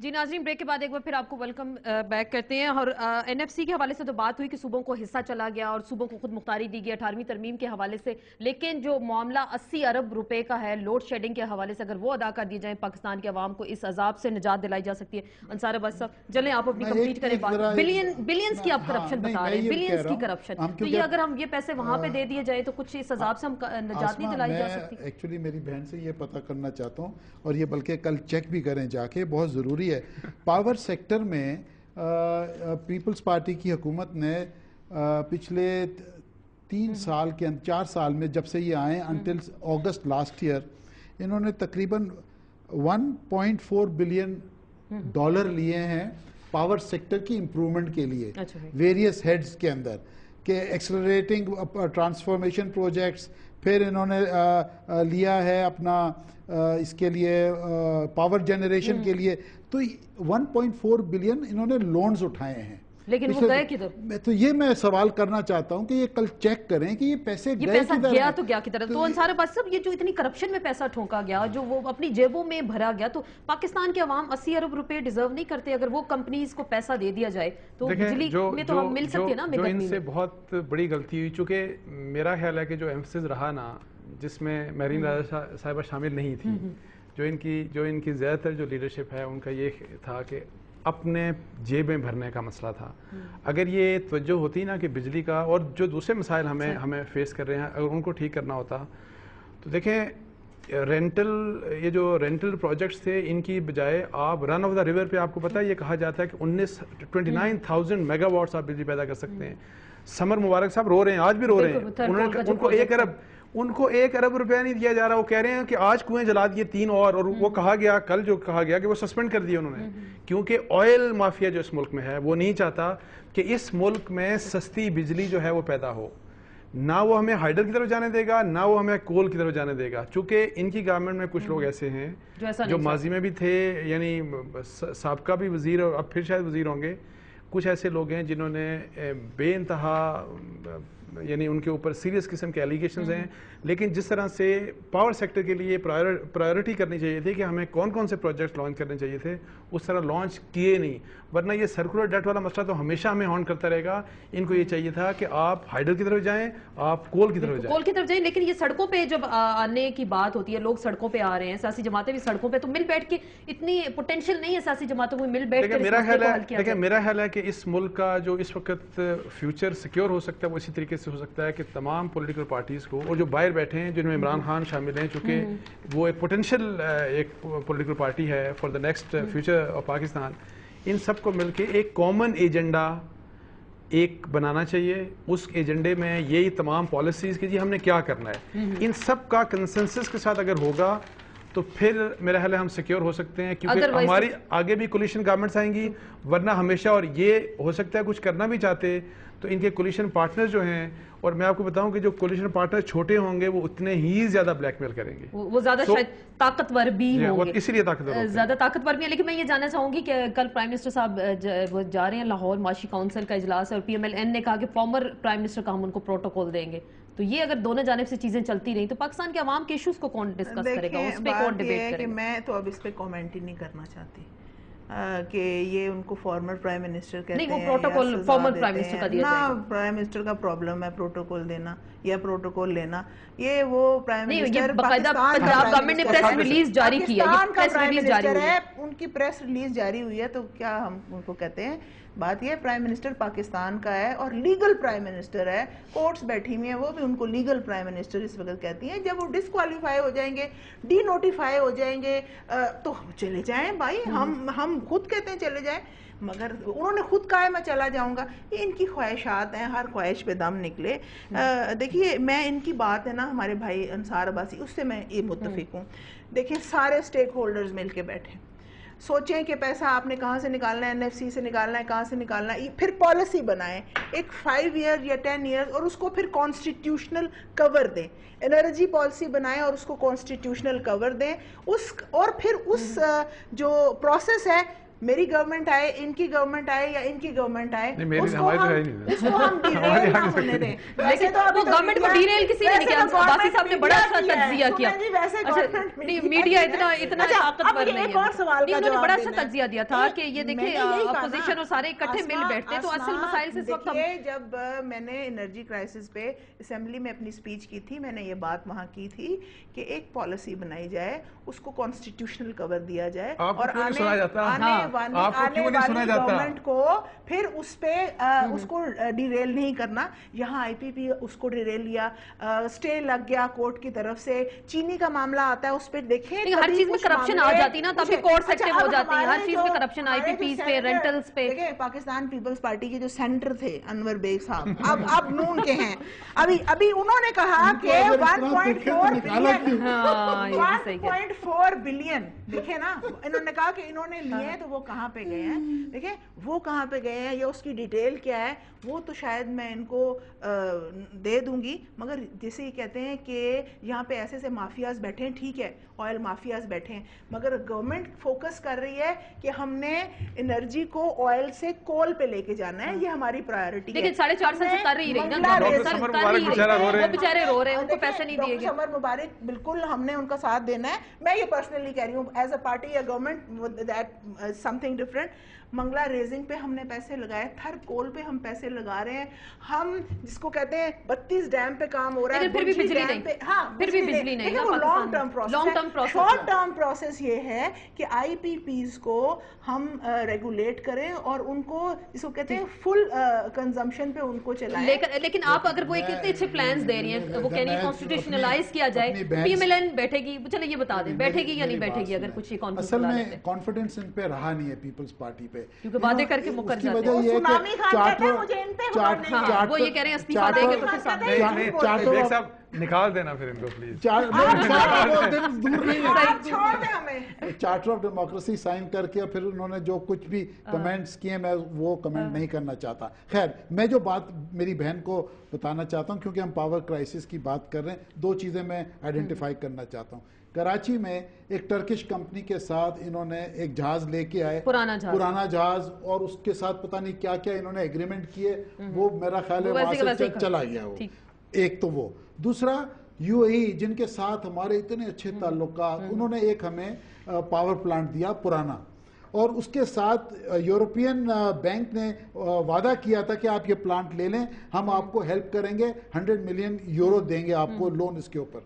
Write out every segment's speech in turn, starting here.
جی ناظرین، بریک کے بعد ایک بار پھر آپ کو ویلکم بیک کرتے ہیں. اور این ایف سی کے حوالے سے تو بات ہوئی کہ صوبوں کو حصہ چلا گیا اور صوبوں کو خود مختاری دی گئی 18ویں ترمیم کے حوالے سے، لیکن جو معاملہ 80 ارب روپے کا ہے لوڈ شیڈنگ کے حوالے سے، اگر وہ ادا کر دیے جائیں پاکستان کے عوام کو اس عذاب سے نجات دلائی جا سکتی ہے. انصار عباس صاحب چلیں آپ اپنی کمپلیٹ کریں بات. بلینز کی آپ کرپشن بتا رہے ہیں، بلینز کی کرپشن، تو یہ اگر ہم یہ پیسے وہاں پہ دے دیے جائیں تو کچھ اس عذاب سے ہم نجات نہیں دلائی جا سکتی؟ ایکچولی میری بہن سے یہ پتہ کرنا چاہتا ہوں، اور یہ بلکہ کل چیک بھی کریں جا کے، بہت ضروری ہے. پاور سیکٹر میں پیپلز پارٹی کی حکومت نے پچھلے 4 سال میں جب سے یہ آئیں انٹل اگست لاسٹ ایئر، انہوں نے تقریباً $1.4 بلین لیے ہیں پاور سیکٹر کی امپرومنٹ کے لیے ویریس ہیڈز کے اندر، کہ ایکسلریٹنگ ٹرانسفارمیشن پروجیکٹس. پھر انہوں نے لیا ہے اپنا اس کے لیے پاور جنریشن کے لیے، تو 1.4 بلین انہوں نے لونز اٹھائے ہیں. لیکن وہ گئے کدھر؟ تو یہ میں سوال کرنا چاہتا ہوں کہ یہ کل چیک کریں کہ یہ پیسے گیا تو گیا کدھر. تو انصار عباس صاحب، یہ جو اتنی کرپشن میں پیسہ ٹھونکا گیا، جو وہ اپنی جیبوں میں بھرا گیا، تو پاکستان کے عوام 80 ارب روپے ڈیزرو نہیں کرتے؟ اگر وہ کمپنیز کو پیسہ دے دیا جائے تو بجلی میں تو ہم مل سکتے نا. جو ان سے بہت بڑی غلطی ہوئی، چونکہ میرا خیال ہے کہ جو ایمفسس رہا نا، جس میں مریم راجہ صاحبہ شامل نہیں تھی، جو ان کی زیادہ تر جو لیڈرشپ ہے ان کا یہ تھا کہ اپنے جیبیں بھرنے کا مسئلہ تھا. اگر یہ توجہ ہوتی نا کہ بجلی کا اور جو دوسرے مسائل ہمیں فیس کر رہے ہیں، اگر ان کو ٹھیک کرنا ہوتا تو دیکھیں یہ جو رینٹل پروجیکٹس تھے، ان کی بجائے آپ رن آف دا ریور پہ، آپ کو پتہ ہے یہ کہا جاتا ہے کہ 29,000 میگا واٹس آپ بجلی پیدا کر سکتے ہیں. سمر مبارک صاحب رو رہے ہیں، آج بھی رو رہے ہیں. ان کو 1 ارب روپیہ نہیں دیا جا رہا. وہ کہہ رہے ہیں کہ آج کنویں جلا دیے 3 اور وہ کہا گیا کل جو کہا گیا کہ وہ سسپینڈ کر دیے انہوں نے، کیونکہ آئل مافیا جو اس ملک میں ہے وہ نہیں چاہتا کہ اس ملک میں سستی بجلی جو ہے وہ پیدا ہو. نہ وہ ہمیں ہائیڈر کی طرف جانے دے گا، نہ وہ ہمیں کول کی طرف جانے دے گا. چونکہ ان کی گورنمنٹ میں کچھ لوگ ایسے ہیں جو ماضی میں بھی تھے، یعنی سابقہ بھی وزیر اور اب پھر شاید وزیر ہوں گے. کچھ ایسے لوگ ہیں جنہوں نے بے انتہا، یعنی ان کے اوپر سیریس قسم کے ایلیگیشنز ہیں. لیکن جس طرح سے پاور سیکٹر کے لیے پرائیورٹی کرنی چاہیے تھی کہ ہمیں کون کون سے پروجیکٹ لانچ کرنے چاہیے تھے، اس طرح لانچ کیے نہیں. ورنہ یہ سرکولر ڈیٹ والا مسئلہ تو ہمیشہ ہمیں ہانٹ کرتا رہے گا. ان کو یہ چاہیے تھا کہ آپ ہائیڈر کی طرف جائیں، آپ کول کی طرف جائیں. لیکن یہ سڑکوں پہ جب آنے کی بات ہوتی ہے، لوگ سڑکوں پہ آ رہے ہیں، سیاسی جماعتیں بھی سڑکوں پہ، تو مل بیٹھ کے اتنی پوٹینشیل نہیں ہے سیاسی جماعتوں کو مل بیٹھ کے. میرا خیال ہے کہ اس ملک کا جو اس وقت فیوچر سیکیور ہو سکتا ہے وہ اسی طریقے سے ہو سکتا ہے کہ تمام پولیٹیکل پارٹیز کو، اور جو باہر بیٹھے ہیں جن میں عمران خان شامل ہیں، چونکہ وہ ایک پوٹینشیل ایک پولیٹیکل پارٹی ہے for the next future of Pakistan, ان سب کو مل کے ایک کامن ایجنڈا ایک بنانا چاہیے. اس ایجنڈے میں یہی تمام پالیسیز کہ جی ہم نے کیا کرنا ہے، ان سب کا کنسنسس کے ساتھ اگر ہوگا تو پھر میرا خیال ہے ہم سیکیور ہو سکتے ہیں. کیونکہ ہماری آگے بھی کولیشن گورنمنٹس آئیں گی، ورنہ ہمیشہ، اور یہ ہو سکتا ہے کچھ کرنا بھی چاہتے تو ان کے کولیشن پارٹنر جو ہیں، اور میں آپ کو بتاؤں کہ جو کولیشن پارٹنر چھوٹے ہوں گے وہ اتنے ہی زیادہ بلیک میل کریں گے، وہ زیادہ شاید طاقتور بھی ہوں گے، اسی لیے طاقتور زیادہ طاقتور بھی ہیں. لیکن میں یہ جاننا چاہوں گی کہ کل پرائم منسٹر صاحب جا رہے ہیں لاہور، معاشی کونسل کا اجلاس ہے، اور پی ایم ایل این نے کہا کہ فارمر پرائم منسٹر کا ہم ان کو پروٹوکول دیں گے. تو یہ اگر دونوں جانب سے چیزیں چلتی رہیں تو پاکستان کے عوام کے ایشوز کو کون ڈسکس کرے گا، اس پہ کون ڈیبیٹ کرے گا؟ میں تو اب اس پہ کامنٹ ہی نہیں کرنا چاہتی کہ یہ ان کو فارمر پرائم منسٹر کہتے ہیں. نہیں، وہ پروٹوکول فارمر پرائم منسٹر کا دیا جائے گا. پرائم منسٹر کا پرابلم ہے پروٹوکول دینا یا پروٹوکول لینا. یہ وہ پرائم منسٹر پنجاب گورنمنٹ نے پریس ریلیز جاری کی ہے، پاکستان کا پرائم منسٹر ہے، ان کی پریس ریلیز جاری ہوئی ہے. تو کیا ہم ان کو کہتے ہیں؟ بات یہ پرائم منسٹر پاکستان کا ہے اور لیگل پرائم منسٹر ہے. کورٹس بیٹھی ہوئی ہیں، وہ بھی ان کو لیگل پرائم منسٹر اس وقت کہتی ہیں. جب وہ ڈسکوالیفائی ہو جائیں گے، ڈی نوٹیفائی ہو جائیں گے تو چلے جائیں بھائی. ہم خود کہتے ہیں چلے جائیں، مگر انہوں نے خود کہا ہے میں چلا جاؤں گا. یہ ان کی خواہشات ہیں، ہر خواہش پہ دم نکلے. دیکھیے میں ان کی بات ہے نا ہمارے بھائی انصار عباسی، اس سے میں یہ متفق ہوں. دیکھیں سارے سٹیک ہولڈرز مل کے بیٹھیں، سوچیں کہ پیسہ آپ نے کہاں سے نکالنا ہے، این ایف سی سے نکالنا ہے، کہاں سے نکالنا ہے. پھر پالیسی بنائیں ایک 5 ایئر یا 10 ایئر، اور اس کو پھر کانسٹیٹیوشنل کور دیں. انرجی پالیسی بنائیں اور اس کو کانسٹیٹیوشنل کور دیں. اور پھر اس جو پروسیس ہے میری گورنمنٹ آئے, ان کی گورنمنٹ آئے یا ان کی گورنمنٹ آئے, اس کو ہم ڈیریل نہ ہونے دیں. لیکن وہ گورنمنٹ کو ڈیریل کسی نے نہیں کیا, باقی صاحب نے بڑا اچھا تجزیہ کیا. میڈیا اتنا طاقتور نہیں ہے, انہوں نے بڑا اچھا تجزیہ دیا تھا کہ یہ دیکھیں اپوزیشن اور سارے اکٹھے مل بیٹھتے تو اصل مسائل سے اس وقت ہم. جب میں نے انرجی کرائسس پہ اسمبلی میں اپنی سپیچ کی تھی, میں نے یہ بات وہاں کی تھی کہ ایک پالیسی بنائی جائے, اس کو کانسٹیٹیوشنل کور دیا جائے, اور آنے والی گورنمنٹ کو پھر اس پہ اس کو ڈیریل نہیں کرنا. یہاں آئی پی پی اس کو ڈیریل لیا, اسٹے لگ گیا کورٹ کی طرف سے. چینی کا معاملہ آتا ہے, اس پہ دیکھیں ہر چیز میں کرپشن آ جاتی نا, تبھی کورٹ ایکٹیو ہو جاتی ہے. ہر چیز میں کرپشن, آئی پی پیز پہ, رینٹلز پہ. دیکھیں پاکستان پیپلز پارٹی کے جو سینٹر تھے انور بیگ صاحب, اب نون کے ہیں, ابھی انہوں نے کہا کہ 1.4 بلین دیکھیں نا, انہوں نے کہا کہ انہوں نے لیے تو وہ کہاں پہ گئے ہیں, دیکھیں وہ کہاں پہ گئے ہیں یا اس کی ڈیٹیل کیا ہے وہ تو شاید میں ان کو دے دوں گی. مگر جیسے یہ کہتے ہیں کہ یہاں پہ ایسے مافیاز بیٹھے ہیں, ٹھیک ہے آئل مافیاز بیٹھے ہیں, مگر گورنمنٹ فوکس کر رہی ہے کہ ہم نے انرجی کو آئل سے کول پہ لے کے جانا ہے, یہ ہماری پرائیورٹی ہے. لیکن 4.5 سال سے کر رہی رہی نا, وہ بیچارے رو رہے ہیں, ان کو پیسے نہیں دیے گئے. ڈاکٹر سمر مبارک بالکل ہم نے ان کا ساتھ دینا ہے. میں یہ پرسنلی کہہ رہی ہوں ایز اے پارٹی یا government, that something different. Mangla raising پہ ہم نے پیسے لگائے, تھر کول پہ ہم پیسے لگا رہے ہیں, ہم جس کو کہتے ہیں 32 ڈیم پہ کام ہو رہا ہے, پھر بھی بجلی نہیں, پھر بھی بجلی نہیں. وہ long term process. Short term process یہ ہے کہ آئی پی پیز کو ہم ریگولیٹ کریں اور ان کو جس کو کہتے ہیں فل کنزمپشن پہ ان کو چلائیں. لیکن آپ اگر وہ اتنے اچھے پلانز دے رہی ہیں, وہ کہہ رہی ہیں کانسٹیٹیوشنلائز کیا جائے, پی ایم ایل این بیٹھے گی, چلے یہ بتا دیں بیٹھے گی یا نہیں بیٹھے گی, اگر کچھ یہ کانفرنس اصل میں کانفیڈنس ان پہ رہا نہیں ہے پیپلز پارٹی پہ, کیونکہ وعدے کر کے مکر جاتے ہیں. وہ یہ کہہ رہے ہیں استعفا دیں گے تو پھر صاحب نکال دینا پھر ان کو please. Charter of democracy sign کر کے پھر انہوں نے جو کچھ بھی کمنٹس کیے, میں وہ کمنٹ نہیں کرنا چاہتا. خیر, میں جو بات میری بہن کو بتانا چاہتا ہوں, کیونکہ ہم پاور کرائسس کی بات کر رہے ہیں, دو چیزیں میں آئیڈینٹیفائی کرنا چاہتا ہوں. کراچی میں ایک ٹرکش کمپنی کے ساتھ انہوں نے ایک جہاز لے کے آئے, پرانا جہاز, اور اس کے ساتھ پتہ نہیں کیا کیا انہوں نے ایگریمنٹ کیے, وہ میرا خیال ہے وہاں سے چلا گیا وہ. ایک تو وہ, دوسرا یو اے ای جن کے ساتھ ہمارے اتنے اچھے تعلقات, انہوں نے ایک ہمیں پاور پلانٹ دیا پرانا, اور اس کے ساتھ یورپین بینک نے وعدہ کیا تھا کہ آپ یہ پلانٹ لے لیں, ہم آپ کو ہیلپ کریں گے, 100 ملین یورو دیں گے آپ کو لون اس کے اوپر.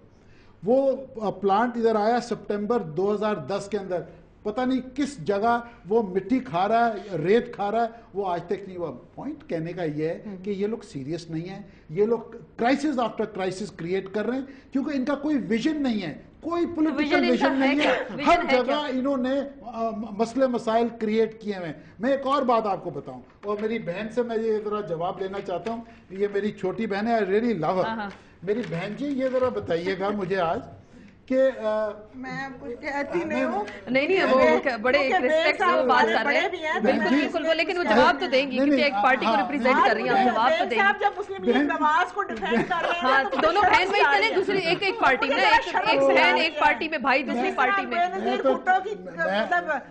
وہ پلانٹ ادھر آیا سپٹمبر 2010 کے اندر, پتہ نہیں کس جگہ وہ مٹی کھا رہا ہے, ریت کھا رہا ہے, وہ آج تک نہیں ہوا. پوائنٹ کہنے کا یہ ہے کہ یہ لوگ سیریس نہیں ہیں, یہ لوگ کرائسس آفٹر کرائسس کریٹ کر رہے ہیں, کیونکہ ان کا کوئی ویژن نہیں ہے, کوئی پولیٹیکل ویژن نہیں ہے. ہر جگہ انہوں نے مسئلے مسائل کریٹ کیے ہیں. میں ایک اور بات آپ کو بتاؤں, اور میری بہن سے میں یہ ذرا جواب لینا چاہتا ہوں, یہ میری چھوٹی بہن ہے, آئی ریئلی لو ہر. میری بہن جی یہ ذرا بتائیے گا مجھے آج کہ میں کچھ کہتی نہیں ہوں, نہیں وہ بڑے ریسپیکٹ سے وہ بات کر رہے ہیں, بالکل بالکل, لیکن وہ جواب تو دیں گی کیونکہ ایک پارٹی کو ریپرزینٹ کر رہی ہیں, جواب تو دیں گی. جب مسلم لیگ نواز کو ڈیفینڈ کر رہے ہیں, دونوں بہن بھائی چلیں, دوسری ایک پارٹی میں, ایک بہن ایک پارٹی میں, بھائی دوسری پارٹی میں.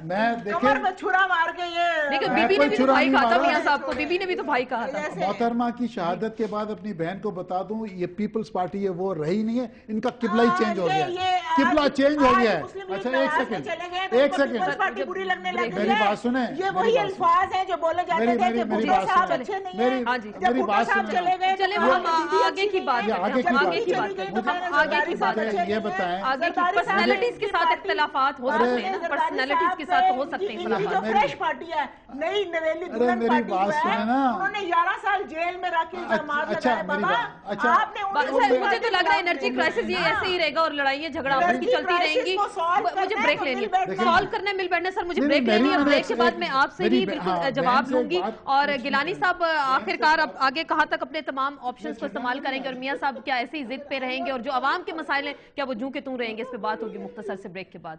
میں کمر میں چھرا مار کے یہ, لیکن بی بی نے بھی تو بھائی کہا تھا, میاں صاحب کو بی بی نے بھی تو بھائی کہا تھا. محترمہ کی شہادت کے بعد اپنی بہن کو بتا دوں, یہ پیپلز پارٹی ہے وہ رہی نہیں ہے, ان کا قبلہ ہی چینج ہو گیا ہے, قبلہ چینج ہو گیا ہے. اچھا ایک سیکنڈ میری بات سنیں, یہ وہی الفاظ ہیں جو بولے جاتے تھے کہ بھٹو صاحب اچھے نہیں ہیں, جب بھٹو صاحب چلے گئے چلیں ہم آگے کی بات یہ بتائیں, آگے کی پرسنالٹیز کے ساتھ اختلافات ہو سکتے ہیں, پرسنالٹیز کے ساتھ ہو سکتے ہیں اختلافات. جو فریش پارٹی ہے, نئی نویلی دلہن پارٹی جو ہے, انہوں نے 11 سال جیل میں رکھ کے الزامات لگائے. بابا آپ نے, مجھے تو لگ رہا ہے انرجی کرائسس یہ ایسے ہی رہے گا, اور لڑائیاں جھگڑا چلتی رہیں گی. مجھے بریک لینی ہے, سالو کرنے مل بیٹھنا. سر مجھے بریک لینی ہے, بریک کے بعد میں آپ سے ہی بالکل جواب لوں گی. اور گیلانی صاحب آخرکار اب آگے کہاں تک اپنے تمام آپشنز کو استعمال کریں گے, اور میاں صاحب کیا ایسی ضد پہ رہیں گے, اور جو عوام کے مسائل ہیں کیا وہ جوں کے توں رہیں گے, اس پہ بات ہوگی مختصر سے بریک کے بعد.